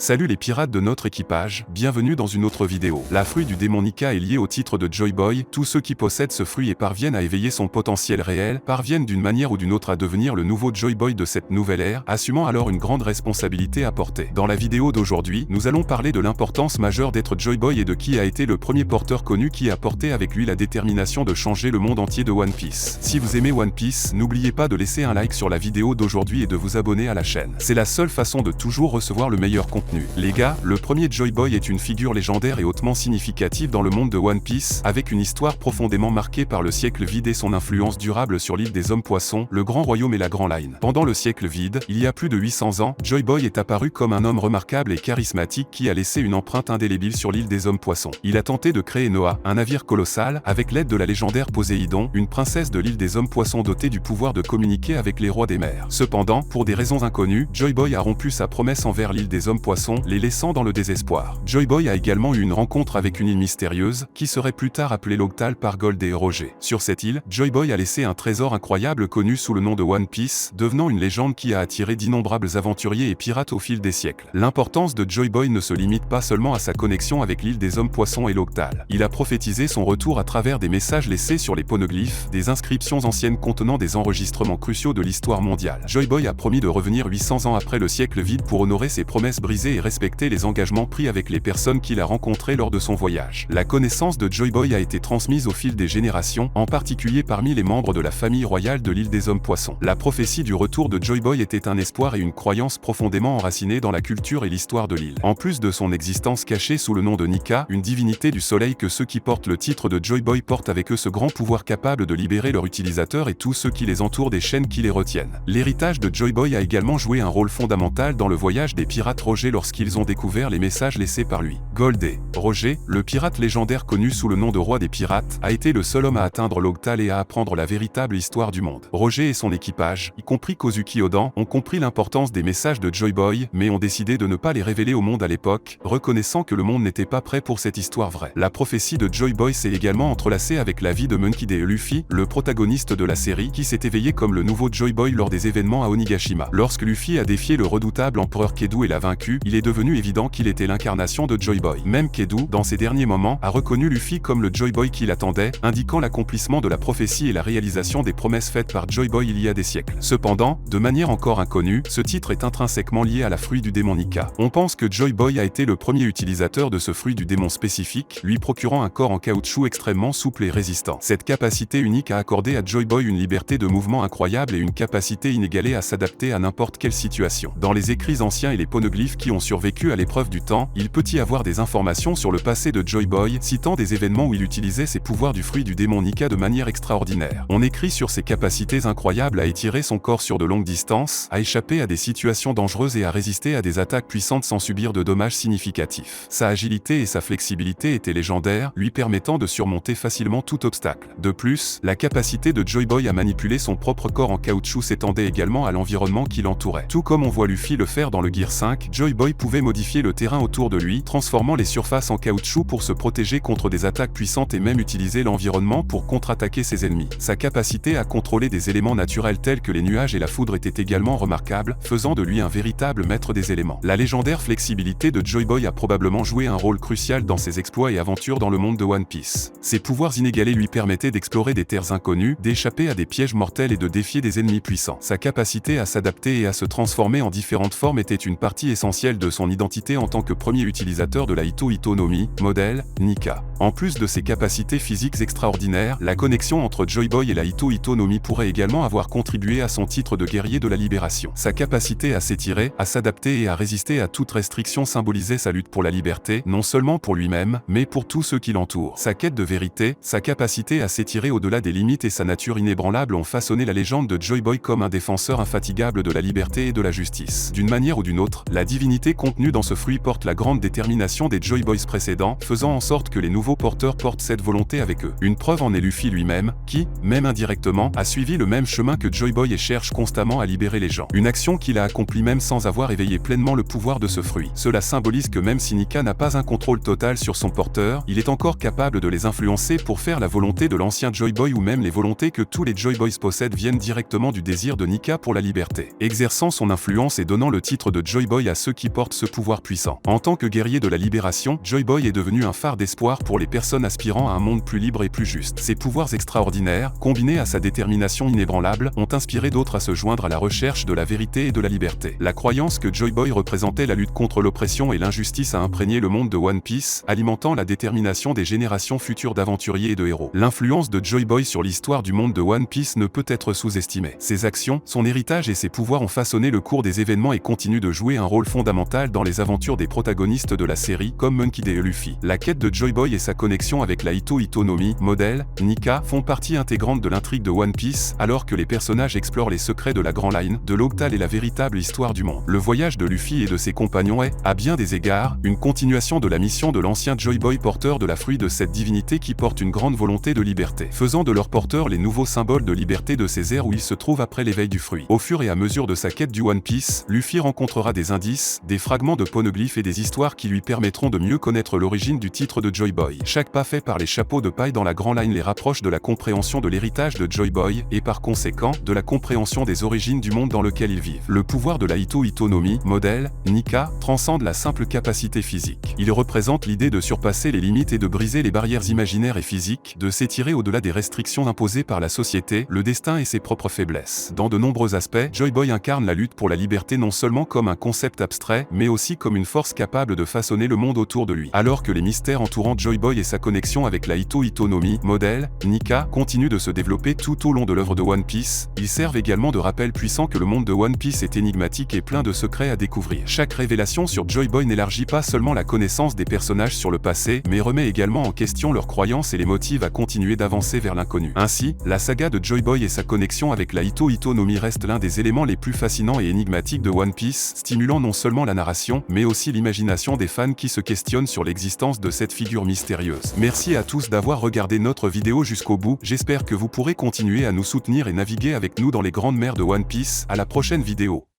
Salut les pirates de notre équipage, bienvenue dans une autre vidéo. La fruit du démon Nika est liée au titre de Joy Boy. Tous ceux qui possèdent ce fruit et parviennent à éveiller son potentiel réel, parviennent d'une manière ou d'une autre à devenir le nouveau Joy Boy de cette nouvelle ère, assumant alors une grande responsabilité à porter. Dans la vidéo d'aujourd'hui, nous allons parler de l'importance majeure d'être Joy Boy et de qui a été le premier porteur connu qui a porté avec lui la détermination de changer le monde entier de One Piece. Si vous aimez One Piece, n'oubliez pas de laisser un like sur la vidéo d'aujourd'hui et de vous abonner à la chaîne. C'est la seule façon de toujours recevoir le meilleur contenu. Les gars, le premier Joy Boy est une figure légendaire et hautement significative dans le monde de One Piece, avec une histoire profondément marquée par le siècle vide et son influence durable sur l'île des hommes-poissons, le Grand Royaume et la Grand Line. Pendant le siècle vide, il y a plus de 800 ans, Joy Boy est apparu comme un homme remarquable et charismatique qui a laissé une empreinte indélébile sur l'île des hommes-poissons. Il a tenté de créer Noah, un navire colossal, avec l'aide de la légendaire Poséidon, une princesse de l'île des hommes-poissons dotée du pouvoir de communiquer avec les rois des mers. Cependant, pour des raisons inconnues, Joy Boy a rompu sa promesse envers l'île des hommes-poissons, les laissant dans le désespoir. Joy Boy a également eu une rencontre avec une île mystérieuse, qui serait plus tard appelée Loguetal par Gold et Roger. Sur cette île, Joy Boy a laissé un trésor incroyable connu sous le nom de One Piece, devenant une légende qui a attiré d'innombrables aventuriers et pirates au fil des siècles. L'importance de Joy Boy ne se limite pas seulement à sa connexion avec l'île des hommes-poissons et Loguetal. Il a prophétisé son retour à travers des messages laissés sur les poneglyphes, des inscriptions anciennes contenant des enregistrements cruciaux de l'histoire mondiale. Joy Boy a promis de revenir 800 ans après le siècle vide pour honorer ses promesses brisées et respecter les engagements pris avec les personnes qu'il a rencontrées lors de son voyage. La connaissance de Joy Boy a été transmise au fil des générations, en particulier parmi les membres de la famille royale de l'île des hommes-poissons. La prophétie du retour de Joy Boy était un espoir et une croyance profondément enracinée dans la culture et l'histoire de l'île. En plus de son existence cachée sous le nom de Nika, une divinité du soleil que ceux qui portent le titre de Joy Boy portent avec eux ce grand pouvoir capable de libérer leurs utilisateurs et tous ceux qui les entourent des chaînes qui les retiennent. L'héritage de Joy Boy a également joué un rôle fondamental dans le voyage des pirates Roger lorsqu'ils ont découvert les messages laissés par lui. Gold et Roger, le pirate légendaire connu sous le nom de roi des pirates, a été le seul homme à atteindre Loguetal et à apprendre la véritable histoire du monde. Roger et son équipage, y compris Kozuki Odan, ont compris l'importance des messages de Joy Boy, mais ont décidé de ne pas les révéler au monde à l'époque, reconnaissant que le monde n'était pas prêt pour cette histoire vraie. La prophétie de Joy Boy s'est également entrelacée avec la vie de Monkey D. Luffy, le protagoniste de la série, qui s'est éveillé comme le nouveau Joy Boy lors des événements à Onigashima. Lorsque Luffy a défié le redoutable empereur Kedu et l'a vaincu, il est devenu évident qu'il était l'incarnation de Joy Boy. Même Kedu, dans ses derniers moments, a reconnu Luffy comme le Joy Boy qu'il attendait, indiquant l'accomplissement de la prophétie et la réalisation des promesses faites par Joy Boy il y a des siècles. Cependant, de manière encore inconnue, ce titre est intrinsèquement lié à la fruit du démon Nika. On pense que Joy Boy a été le premier utilisateur de ce fruit du démon spécifique, lui procurant un corps en caoutchouc extrêmement souple et résistant. Cette capacité unique a accordé à Joy Boy une liberté de mouvement incroyable et une capacité inégalée à s'adapter à n'importe quelle situation. Dans les écrits anciens et les poneglyphes qui ont survécu à l'épreuve du temps, il peut y avoir des informations sur le passé de Joy Boy, citant des événements où il utilisait ses pouvoirs du fruit du démon Nika de manière extraordinaire. On écrit sur ses capacités incroyables à étirer son corps sur de longues distances, à échapper à des situations dangereuses et à résister à des attaques puissantes sans subir de dommages significatifs. Sa agilité et sa flexibilité étaient légendaires, lui permettant de surmonter facilement tout obstacle. De plus, la capacité de Joy Boy à manipuler son propre corps en caoutchouc s'étendait également à l'environnement qui l'entourait. Tout comme on voit Luffy le faire dans le Gear 5, Joy Boy pouvait modifier le terrain autour de lui, transformant les surfaces en caoutchouc pour se protéger contre des attaques puissantes et même utiliser l'environnement pour contre-attaquer ses ennemis. Sa capacité à contrôler des éléments naturels tels que les nuages et la foudre était également remarquable, faisant de lui un véritable maître des éléments. La légendaire flexibilité de Joy Boy a probablement joué un rôle crucial dans ses exploits et aventures dans le monde de One Piece. Ses pouvoirs inégalés lui permettaient d'explorer des terres inconnues, d'échapper à des pièges mortels et de défier des ennemis puissants. Sa capacité à s'adapter et à se transformer en différentes formes était une partie essentielle de son identité en tant que premier utilisateur de la Ito no Mi, modèle Nika. En plus de ses capacités physiques extraordinaires, la connexion entre Joy Boy et la Ito no Mi pourrait également avoir contribué à son titre de guerrier de la libération. Sa capacité à s'étirer, à s'adapter et à résister à toute restriction symbolisait sa lutte pour la liberté, non seulement pour lui-même, mais pour tous ceux qui l'entourent. Sa quête de vérité, sa capacité à s'étirer au-delà des limites et sa nature inébranlable ont façonné la légende de Joy Boy comme un défenseur infatigable de la liberté et de la justice. D'une manière ou d'une autre, la divinité contenue dans ce fruit porte la grande détermination des Joy Boys précédents, faisant en sorte que les nouveaux porteurs portent cette volonté avec eux. Une preuve en est Luffy lui-même, qui, même indirectement, a suivi le même chemin que Joy Boy et cherche constamment à libérer les gens. Une action qu'il a accomplie même sans avoir éveillé pleinement le pouvoir de ce fruit. Cela symbolise que même si Nika n'a pas un contrôle total sur son porteur, il est encore capable de les influencer pour faire la volonté de l'ancien Joy Boy ou même les volontés que tous les Joy Boys possèdent viennent directement du désir de Nika pour la liberté. Exerçant son influence et donnant le titre de Joy Boy à ceux qui porte ce pouvoir puissant. En tant que guerrier de la libération, Joy Boy est devenu un phare d'espoir pour les personnes aspirant à un monde plus libre et plus juste. Ses pouvoirs extraordinaires, combinés à sa détermination inébranlable, ont inspiré d'autres à se joindre à la recherche de la vérité et de la liberté. La croyance que Joy Boy représentait la lutte contre l'oppression et l'injustice a imprégné le monde de One Piece, alimentant la détermination des générations futures d'aventuriers et de héros. L'influence de Joy Boy sur l'histoire du monde de One Piece ne peut être sous-estimée. Ses actions, son héritage et ses pouvoirs ont façonné le cours des événements et continuent de jouer un rôle fondamental dans les aventures des protagonistes de la série, comme Monkey D. et Luffy. La quête de Joy Boy et sa connexion avec la Hito no Mi, modèle, Nika, font partie intégrante de l'intrigue de One Piece, alors que les personnages explorent les secrets de la Grand Line, de l'Octal et la véritable histoire du monde. Le voyage de Luffy et de ses compagnons est, à bien des égards, une continuation de la mission de l'ancien Joy Boy, porteur de la fruit de cette divinité qui porte une grande volonté de liberté, faisant de leurs porteurs les nouveaux symboles de liberté de ces airs où il se trouve après l'éveil du fruit. Au fur et à mesure de sa quête du One Piece, Luffy rencontrera des indices, des fragments de poneglyphes et des histoires qui lui permettront de mieux connaître l'origine du titre de Joy Boy. Chaque pas fait par les chapeaux de paille dans la Grand Line les rapproche de la compréhension de l'héritage de Joy Boy, et par conséquent, de la compréhension des origines du monde dans lequel ils vivent. Le pouvoir de la Hito no Mi, modèle, Nika, transcende la simple capacité physique. Il représente l'idée de surpasser les limites et de briser les barrières imaginaires et physiques, de s'étirer au-delà des restrictions imposées par la société, le destin et ses propres faiblesses. Dans de nombreux aspects, Joy Boy incarne la lutte pour la liberté non seulement comme un concept abstrait, mais aussi comme une force capable de façonner le monde autour de lui. Alors que les mystères entourant Joy Boy et sa connexion avec la Hito no Mi, modèle, Nika, continuent de se développer tout au long de l'œuvre de One Piece, ils servent également de rappel puissant que le monde de One Piece est énigmatique et plein de secrets à découvrir. Chaque révélation sur Joy Boy n'élargit pas seulement la connaissance des personnages sur le passé, mais remet également en question leurs croyances et les motive à continuer d'avancer vers l'inconnu. Ainsi, la saga de Joy Boy et sa connexion avec la Hito no Mi reste l'un des éléments les plus fascinants et énigmatiques de One Piece, stimulant non seulement la narration, mais aussi l'imagination des fans qui se questionnent sur l'existence de cette figure mystérieuse. Merci à tous d'avoir regardé notre vidéo jusqu'au bout, j'espère que vous pourrez continuer à nous soutenir et naviguer avec nous dans les grandes mers de One Piece. À la prochaine vidéo.